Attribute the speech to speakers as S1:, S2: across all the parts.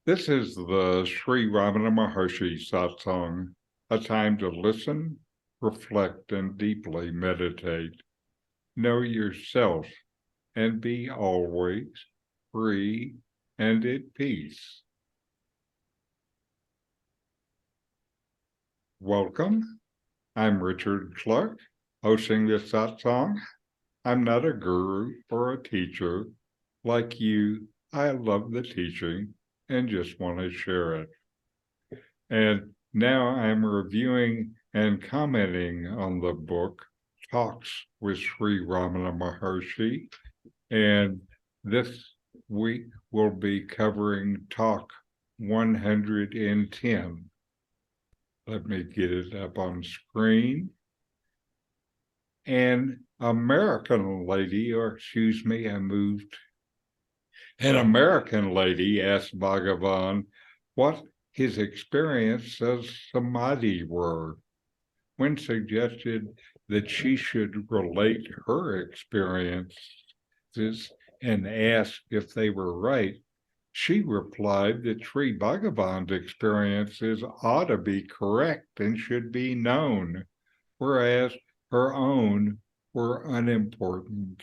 S1: This is the Sri Ramana Maharshi satsang, a time to listen, reflect, and deeply meditate. Know yourself and be always free and at peace. Welcome. I'm Richard Clarke, hosting this satsang. I'm not a guru or a teacher. Like you, I love the teaching and just want to share it. And now I'm reviewing and commenting on the book Talks with Sri Ramana Maharshi. And this week we'll be covering talk 110. Let me get it up on screen. An American lady, or excuse me, I moved. An American lady asked Bhagavan what his experience of Samadhi were. When suggested that she should relate her experiences and ask if they were right, she replied that Sri Bhagavan's experiences ought to be correct and should be known, whereas her own were unimportant.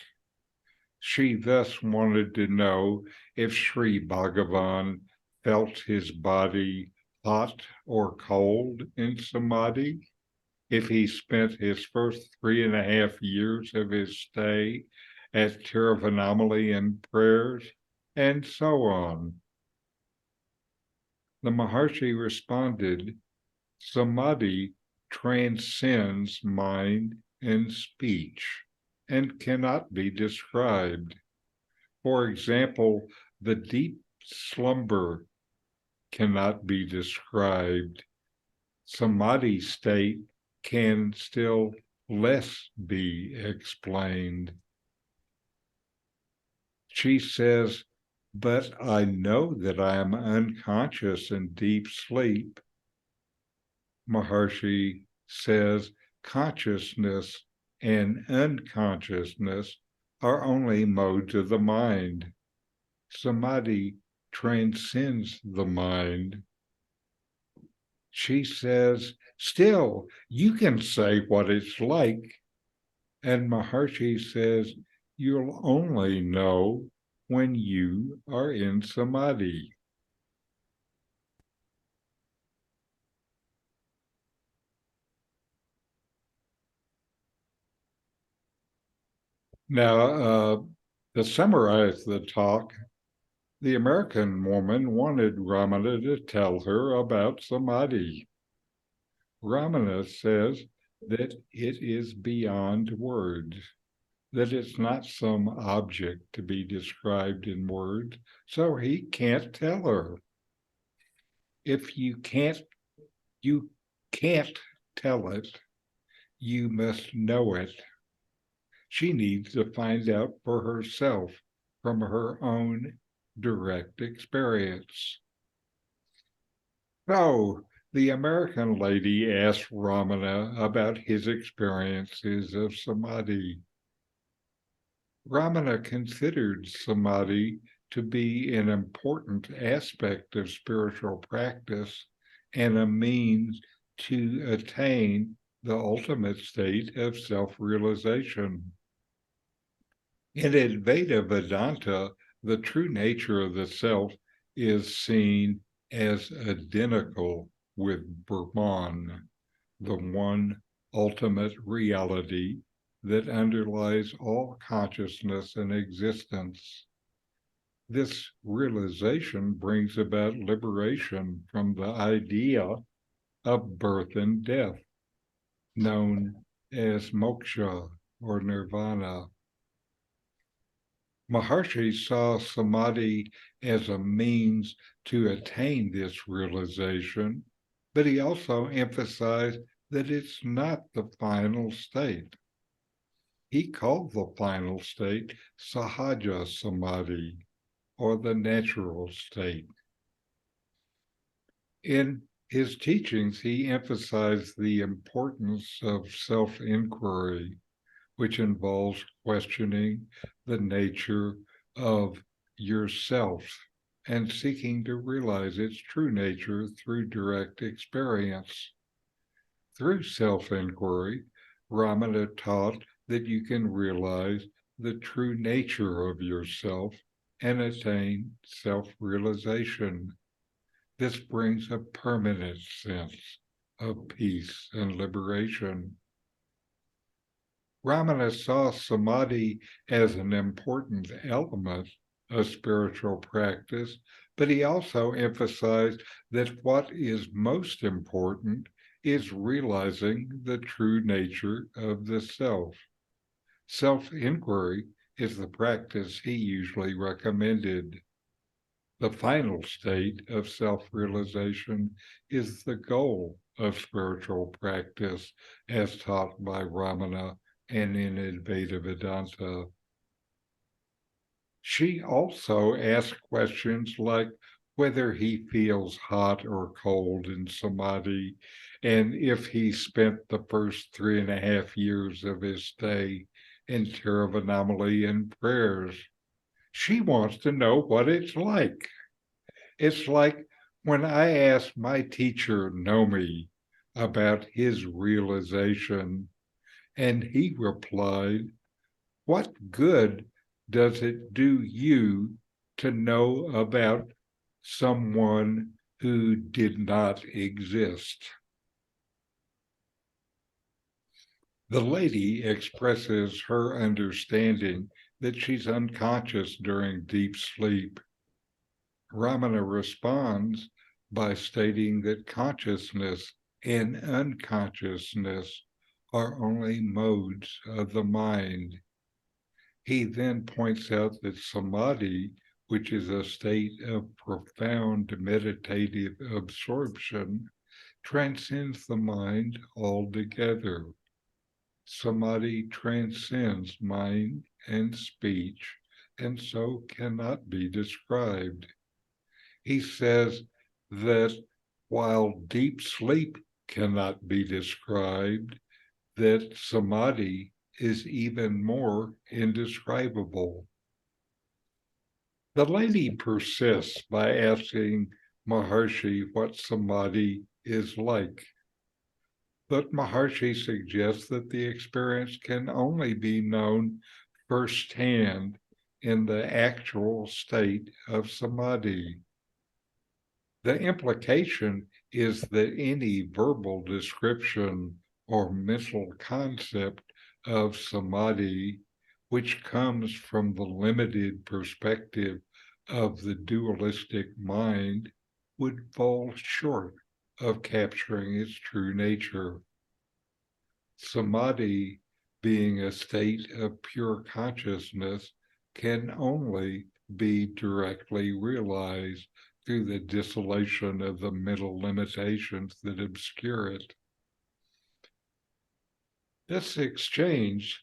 S1: She thus wanted to know if Sri Bhagavan felt his body hot or cold in Samadhi, if he spent his first 3.5 years of his stay at Tiruvannamalai in prayers, and so on. The Maharshi responded, Samadhi transcends mind and speech and cannot be described. For example, the deep slumber cannot be described. Samadhi state can still less be explained. She says, but I know that I am unconscious in deep sleep. Maharshi says consciousness and unconsciousness are only modes of the mind. Samadhi transcends the mind. She says, still, you can say what it's like. And Maharshi says, you'll only know when you are in Samadhi. Now, to summarize the talk, the American woman wanted Ramana to tell her about Samadhi. Ramana says that it is beyond words, that it's not some object to be described in words, so he can't tell her. If you can't tell it, you must know it. She needs to find out for herself from her own direct experience. So, the American lady asked Ramana about his experiences of Samadhi. Ramana considered Samadhi to be an important aspect of spiritual practice and a means to attain the ultimate state of self-realization. In Advaita Vedanta, the true nature of the self is seen as identical with Brahman, the one ultimate reality that underlies all consciousness and existence. This realization brings about liberation from the idea of birth and death, known as moksha or nirvana. Maharshi saw Samadhi as a means to attain this realization, but he also emphasized that it's not the final state. He called the final state Sahaja Samadhi, or the natural state. In his teachings, he emphasized the importance of self-inquiry, which involves questioning the nature of yourself and seeking to realize its true nature through direct experience. Through self-inquiry, Ramana taught that you can realize the true nature of yourself and attain self-realization. This brings a permanent sense of peace and liberation. Ramana saw Samadhi as an important element of spiritual practice, but he also emphasized that what is most important is realizing the true nature of the self. Self-inquiry is the practice he usually recommended. The final state of self-realization is the goal of spiritual practice as taught by Ramana and in Advaita Vedanta. She also asked questions like whether he feels hot or cold in Samadhi, and if he spent the first 3.5 years of his stay in Tiruvannamalai in prayers. She wants to know what it's like. It's like when I asked my teacher, Nome, about his realization, and he replied, "What good does it do you to know about someone who did not exist?" The lady expresses her understanding that she's unconscious during deep sleep. Ramana responds by stating that consciousness and unconsciousness are only modes of the mind. He then points out that Samadhi, which is a state of profound meditative absorption, transcends the mind altogether. Samadhi transcends mind and speech, and so cannot be described. He says that while deep sleep cannot be described, that Samadhi is even more indescribable. The lady persists by asking Maharshi what Samadhi is like. But Maharshi suggests that the experience can only be known firsthand in the actual state of Samadhi. The implication is that any verbal description or mental concept of Samadhi, which comes from the limited perspective of the dualistic mind, would fall short of capturing its true nature. Samadhi, being a state of pure consciousness, can only be directly realized through the dissolution of the mental limitations that obscure it. This exchange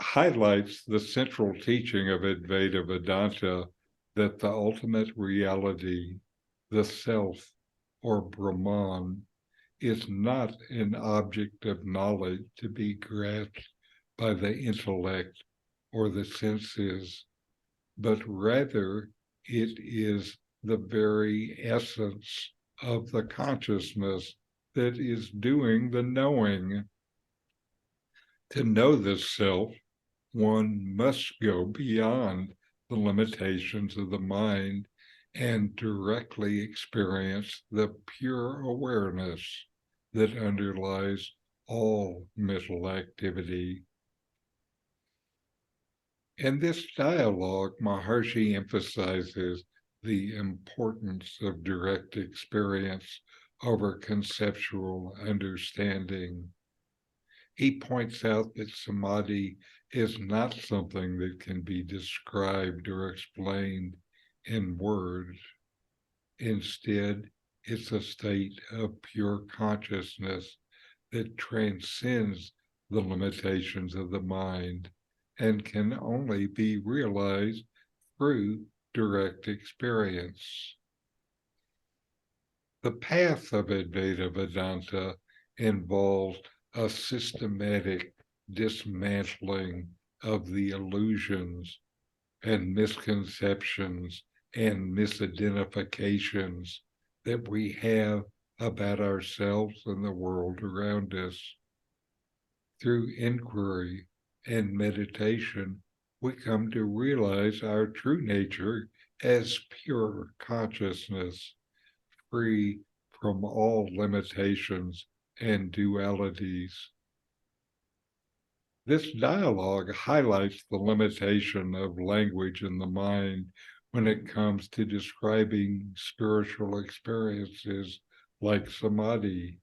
S1: highlights the central teaching of Advaita Vedanta that the ultimate reality, the self, or Brahman, is not an object of knowledge to be grasped by the intellect or the senses, but rather it is the very essence of the consciousness that is doing the knowing. To know the self, one must go beyond the limitations of the mind and directly experience the pure awareness that underlies all mental activity. In this dialogue, Maharshi emphasizes the importance of direct experience over conceptual understanding. He points out that Samadhi is not something that can be described or explained in words. Instead, it's a state of pure consciousness that transcends the limitations of the mind and can only be realized through direct experience. The path of Advaita Vedanta involves a systematic dismantling of the illusions and misconceptions and misidentifications that we have about ourselves and the world around us. Through inquiry and meditation, we come to realize our true nature as pure consciousness, free from all limitations and dualities. This dialogue highlights the limitation of language in the mind when it comes to describing spiritual experiences like Samadhi.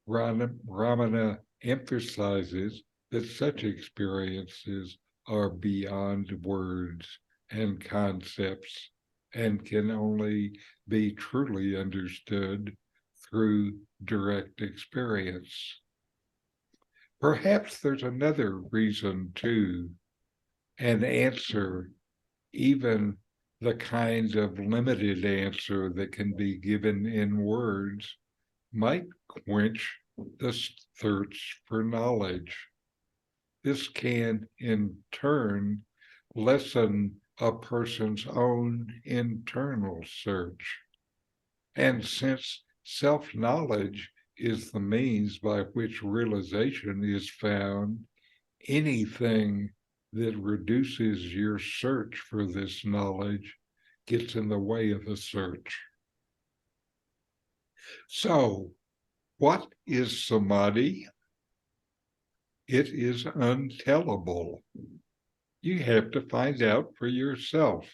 S1: Ramana emphasizes that such experiences are beyond words and concepts and can only be truly understood through direct experience. Perhaps there's another reason too, an answer, even the kind of limited answer that can be given in words, might quench the thirst for knowledge. This can, in turn, lessen a person's own internal search. And since self-knowledge is the means by which realization is found, anything that reduces your search for this knowledge gets in the way of the search. So, what is Samadhi? It is untellable. You have to find out for yourself.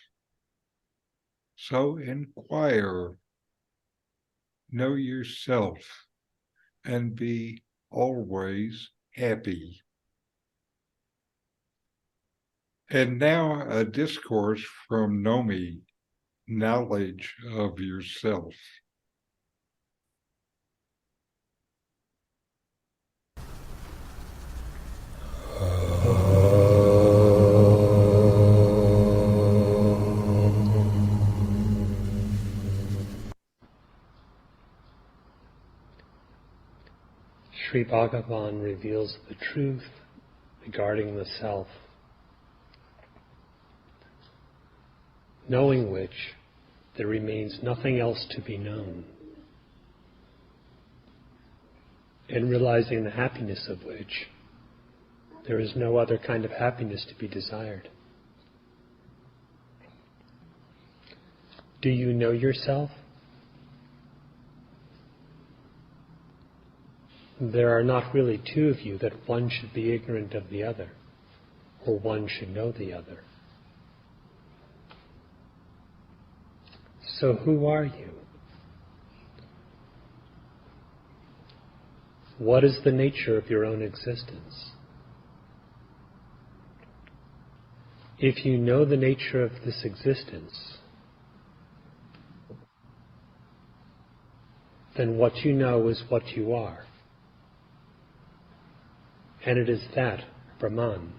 S1: So inquire, know yourself, and be always happy. And now a discourse from Nome, knowledge of yourself.
S2: Sri Bhagavan reveals the truth regarding the self, knowing which there remains nothing else to be known, and realizing the happiness of which there is no other kind of happiness to be desired. Do you know yourself? There are not really two of you, that one should be ignorant of the other, or one should know the other. So who are you? What is the nature of your own existence? If you know the nature of this existence, then what you know is what you are. And it is that, Brahman,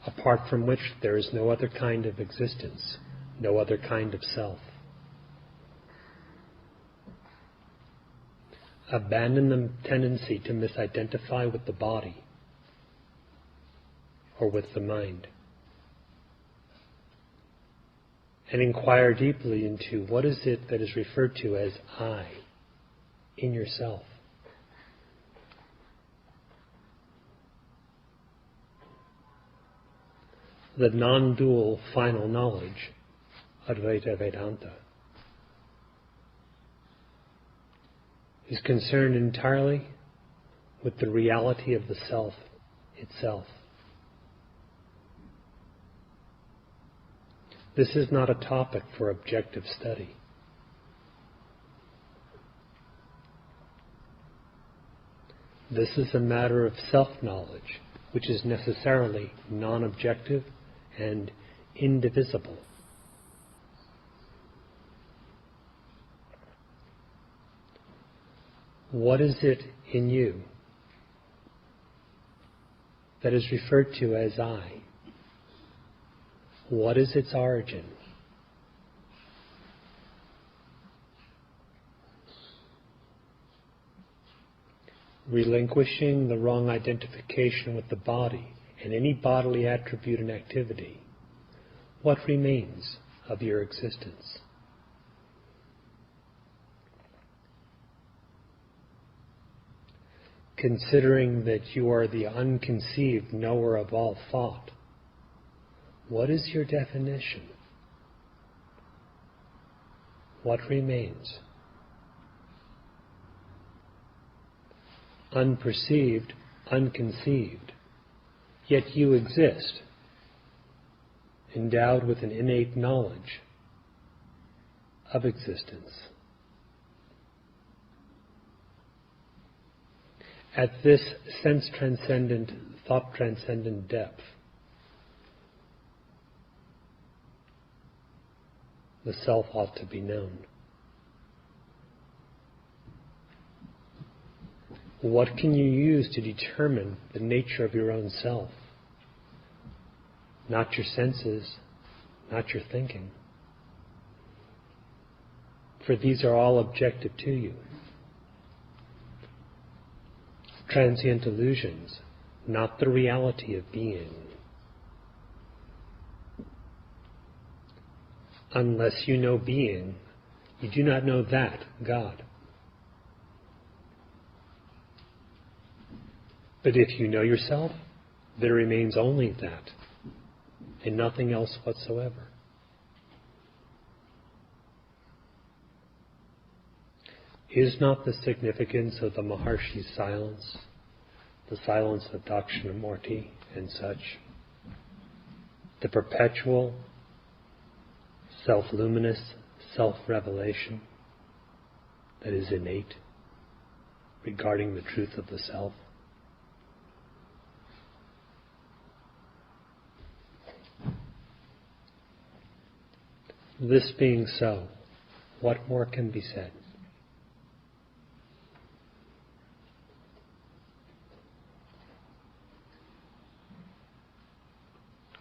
S2: apart from which there is no other kind of existence, no other kind of self. Abandon the tendency to misidentify with the body or with the mind, and inquire deeply into what is it that is referred to as I in yourself. The non-dual final knowledge, Advaita Vedanta, is concerned entirely with the reality of the self itself. This is not a topic for objective study. This is a matter of self-knowledge, which is necessarily non-objective and indivisible. What is it in you that is referred to as I? What is its origin? Relinquishing the wrong identification with the body and any bodily attribute and activity, what remains of your existence? Considering that you are the unconceived knower of all thought, what is your definition? What remains? Unperceived, unconceived, yet you exist, endowed with an innate knowledge of existence. At this sense-transcendent, thought-transcendent depth, the self ought to be known. What can you use to determine the nature of your own self? Not your senses, not your thinking. For these are all objective to you. Transient illusions, not the reality of being. Unless you know being, you do not know that God. But if you know yourself, there remains only that, and nothing else whatsoever. Is not the significance of the Maharshi's silence, the silence of Dakshinamurti and such, the perpetual, self-luminous self-revelation that is innate regarding the truth of the self? This being so, what more can be said?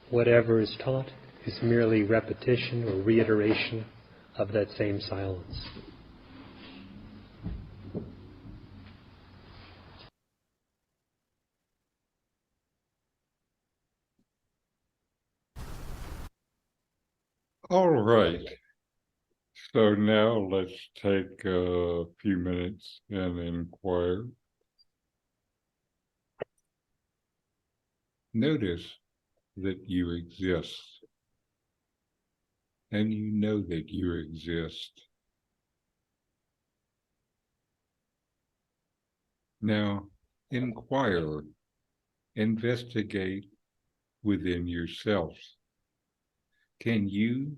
S2: Whatever is taught is merely repetition or reiteration of that same silence.
S1: All right. So now let's take a few minutes and inquire. Notice that you exist, and you know that you exist. Now, inquire, investigate within yourself. Can you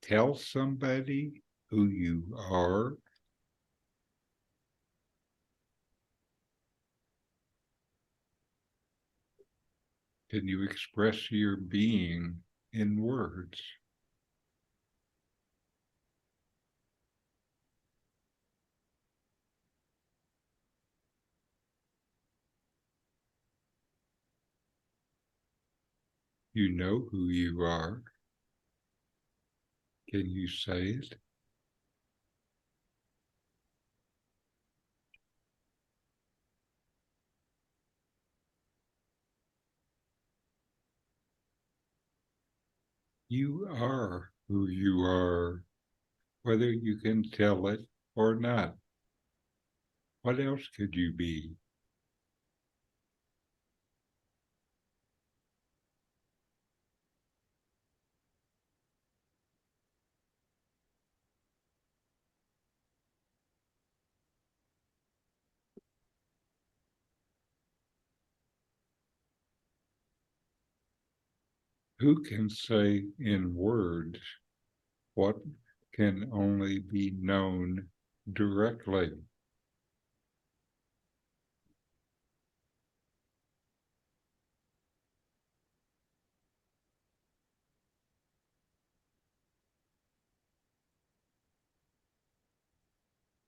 S1: tell somebody who you are? Can you express your being in words? You know who you are. Can you say it? You are who you are, whether you can tell it or not. What else could you be? Who can say in words what can only be known directly?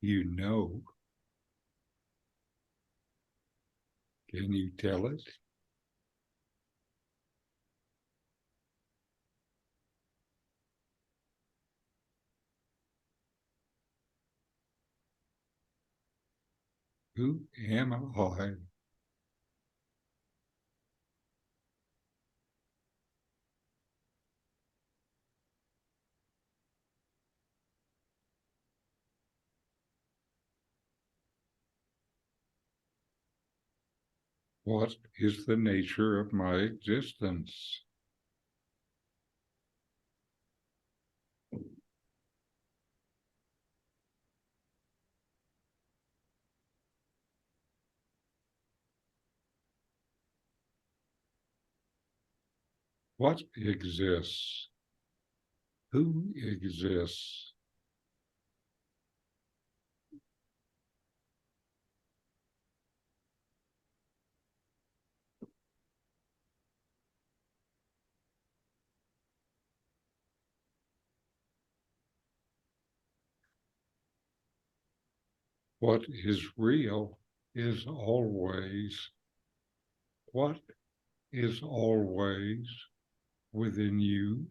S1: You know. Can you tell it? Who am I? What is the nature of my existence? What exists? Who exists? What is real is always. What is always within you?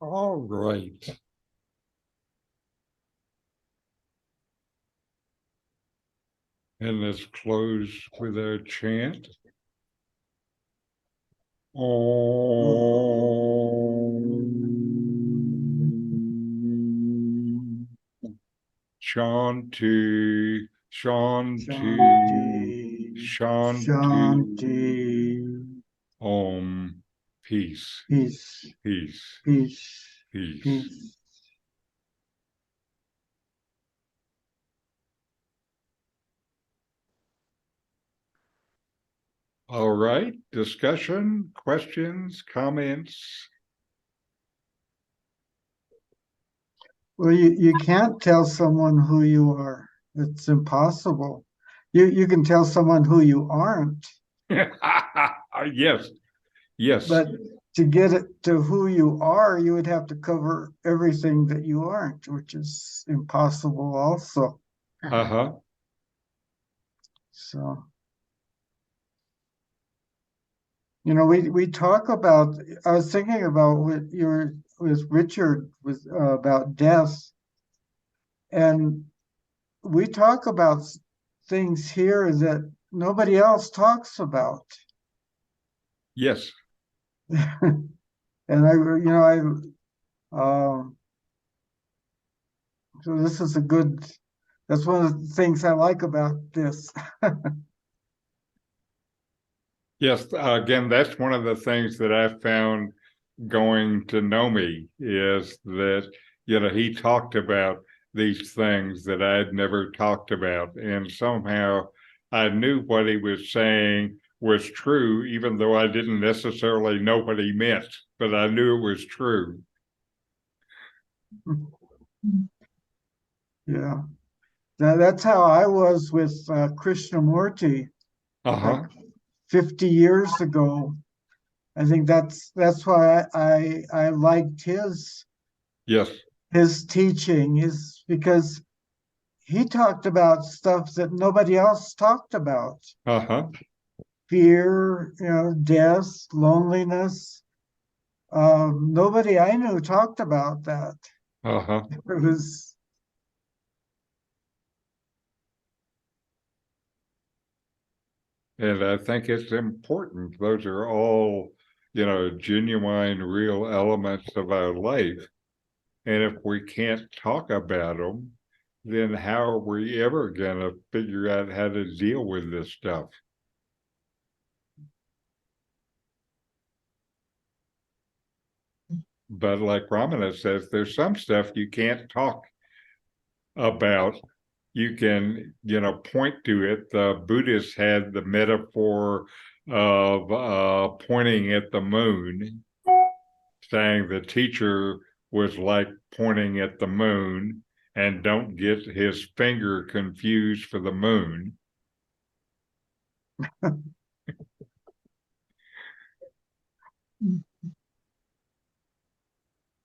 S1: All right. And let's close with our chant. Om. Shanti, Shanti, Shanti.
S3: Shanti.
S1: Om. Peace,
S3: Peace,
S1: peace,
S3: peace,
S1: peace.
S3: peace.
S1: All right. Discussion, questions, comments?
S3: Well, you can't tell someone who you are. It's impossible. You can tell someone who you aren't,
S1: Yes, yes.
S3: but to get it to who you are, you would have to cover everything that you aren't, which is impossible also.
S1: Uh-huh.
S3: So, we talk about, I was thinking about with Richard with about death, and we talk about things here that nobody else talks about.
S1: Yes.
S3: And so this is that's one of the things I like about this.
S1: Yes, again, that's one of the things that I found going to Nome is that, he talked about these things that I'd never talked about. And somehow I knew what he was saying was true, even though I didn't necessarily know what he meant, but I knew it was true.
S3: Yeah. That's how I was with Krishnamurti
S1: Uh-huh.
S3: like 50 years ago. I think that's why I liked
S1: Yes.
S3: his teaching is because he talked about stuff that nobody else talked about.
S1: Uh-huh.
S3: Fear, death, loneliness. Nobody I knew talked about that.
S1: Uh-huh.
S3: It was,
S1: And I think it's important. Those are all, genuine, real elements of our life. And if we can't talk about them, then how are we ever going to figure out how to deal with this stuff? But like Ramana says, there's some stuff you can't talk about. You can, point to it. The Buddhists had the metaphor of pointing at the moon, saying the teacher was like pointing at the moon and don't get his finger confused for the moon.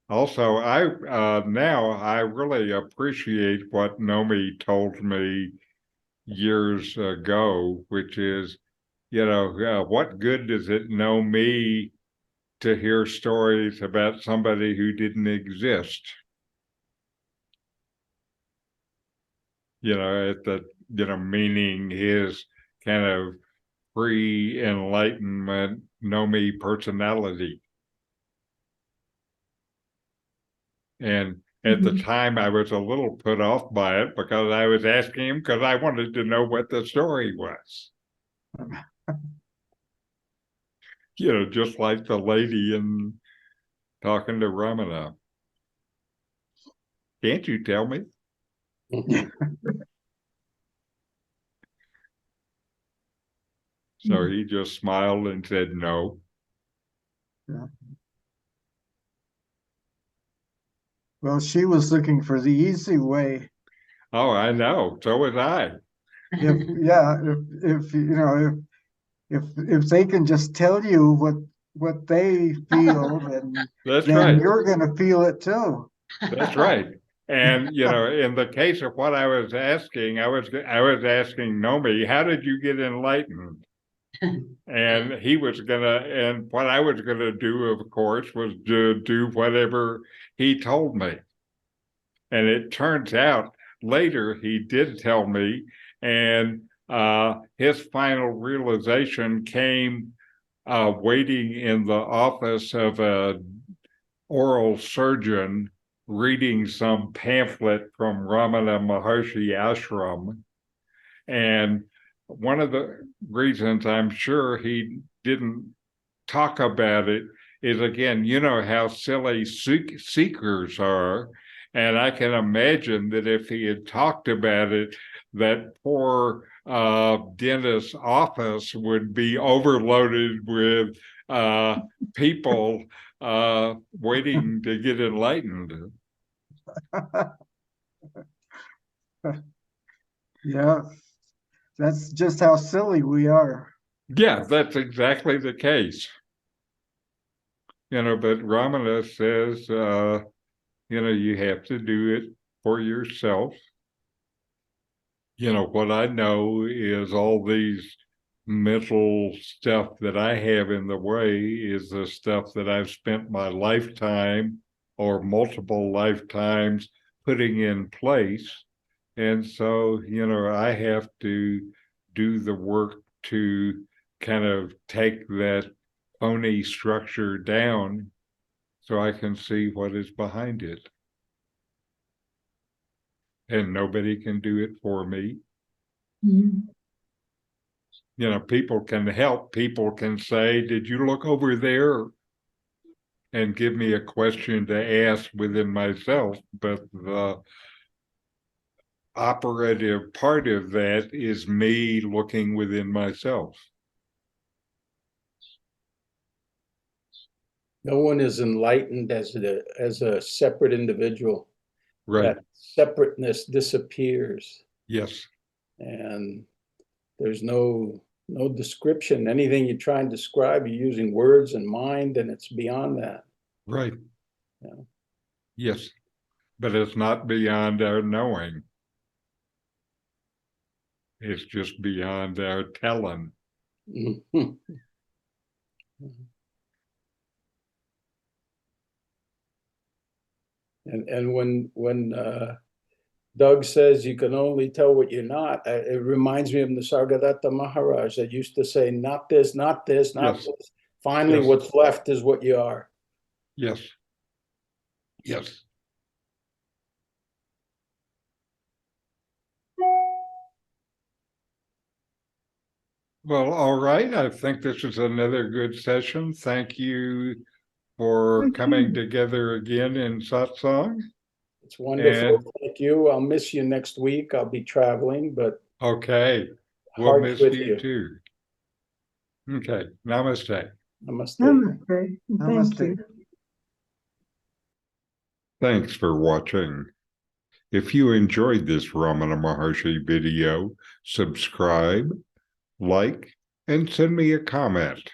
S1: Also, now I really appreciate what Nome told me years ago, which is, what good does it know me to hear stories about somebody who didn't exist? at the, meaning his kind of pre-enlightenment Nome personality. And at the time, I was a little put off by it because I was asking him because I wanted to know what the story was. Just like the lady in talking to Ramana. Can't you tell me? So he just smiled and said no.
S3: Yeah. Well, she was looking for the easy way.
S1: Oh, I know. So was I.
S3: If they can just tell you what they feel, then
S1: That's
S3: then
S1: right.
S3: you're going to feel it too.
S1: That's right. And in the case of what I was asking, I was asking Nome, how did you get enlightened? And what I was gonna do, of course, was to do whatever he told me. And it turns out later he did tell me, and his final realization came waiting in the office of a oral surgeon reading some pamphlet from Ramana Maharshi ashram. And one of the reasons I'm sure he didn't talk about it is, again, how silly seekers are. And I can imagine that if he had talked about it, that poor dentist's office would be overloaded with people waiting to get enlightened.
S3: Yeah, that's just how silly we are.
S1: Yeah, that's exactly the case. But Ramana says, you have to do it for yourself. What I know is all these mental stuff that I have in the way is the stuff that I've spent my lifetime or multiple lifetimes putting in place. And so, I have to do the work to kind of take that phony structure down so I can see what is behind it. And nobody can do it for me.
S4: Mm-hmm.
S1: People can help. People can say, did you look over there? And give me a question to ask within myself. But the operative part of that is me looking within myself.
S5: No one is enlightened as a separate individual.
S1: Right.
S5: That separateness disappears.
S1: Yes.
S5: And there's no description. Anything you try and describe, you're using words and mind, and it's beyond that.
S1: Right.
S5: Yeah.
S1: Yes. But it's not beyond our knowing. It's just beyond our telling.
S5: And when Doug says you can only tell what you're not, it reminds me of Nisargadatta Maharaj that used to say, not this, not this, not
S1: Yes.
S5: this. Finally,
S1: Yes.
S5: what's left is what you are.
S1: Yes. Yes. Well, all right. I think this is another good session. Thank you for coming together again in satsang.
S5: It's wonderful.
S1: And
S5: Thank you. I'll miss you next week. I'll be traveling, but
S1: okay, we'll
S5: heart
S1: miss
S5: with
S1: you too. Okay, namaste.
S5: Namaste.
S4: Namaste. Thank
S3: Namaste.
S4: you.
S1: Thanks for watching. If you enjoyed this Ramana Maharshi video, subscribe, like, and send me a comment.